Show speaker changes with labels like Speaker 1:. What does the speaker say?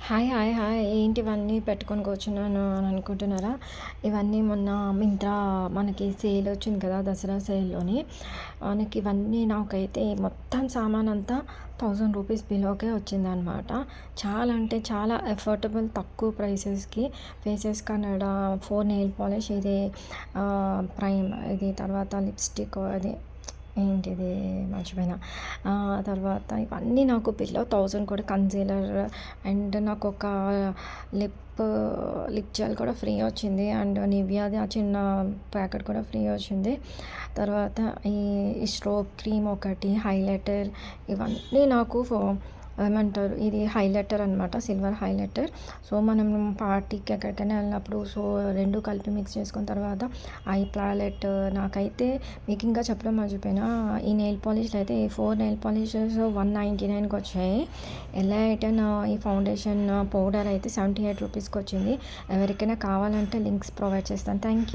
Speaker 1: Hi! Hi! Hi! ఏంటి ఇవన్నీ పెట్టుకొని కూర్చున్నాను అని అనుకుంటున్నారా? ఇవన్నీ మొన్న మింత్రా మనకి సేల్ వచ్చింది కదా! దసరా సేల్‌లోని మనకి ఇవన్నీ నాకైతే మొత్తం సామానంతా రూ. 1000 బిలోకే వచ్చిందనమాట. చాలా అంటే చాలా ఎఫోర్డబుల్ తక్కువ ప్రైసెస్‌కి ఫేసెస్ కన్నడ 4 నెయిల్ పాలిష్ ఇది ప్రైమ్ ఇది తర్వాత లిప్‌స్టిక్ అది ఏంటిది మర్చిపోయినా. తర్వాత ఇవన్నీ నాకు బిలో 1000 కూడా కన్సీలర్ అండ్ నాకొక లిప్ లిప్ జెల్ కూడా ఫ్రీ వచ్చింది. అండ్ నివియాది ఆ చిన్న ప్యాకెట్ కూడా ఫ్రీ వచ్చింది. తర్వాత ఈ ఈ స్ట్రోబ్ క్రీమ్ ఒకటి, హైలైటర్ ఇవన్నీ నాకు ఏమంటారు ఇది హైలైటర్ అనమాట. Silver highlighter. సో, మనం పార్టీకి ఎక్కడికైనా వెళ్ళినప్పుడు సో, 2 కలిపి మిక్స్ చేసుకున్న తర్వాత ఐ ప్యాలెట్ నాకైతే మీకు ఇంకా చెప్పడం మర్చిపోయినా ఈ నెయిల్ పాలిష్‌లు అయితే ఈ 4 నెయిల్ పాలిషెస్ 199కి వచ్చాయి. ఎలైటన్ ఈ ఫౌండేషన్ పౌడర్ అయితే రూ. 78కి వచ్చింది. ఎవరికైనా కావాలంటే లింక్స్ ప్రొవైడ్ చేస్తాను. Thank you.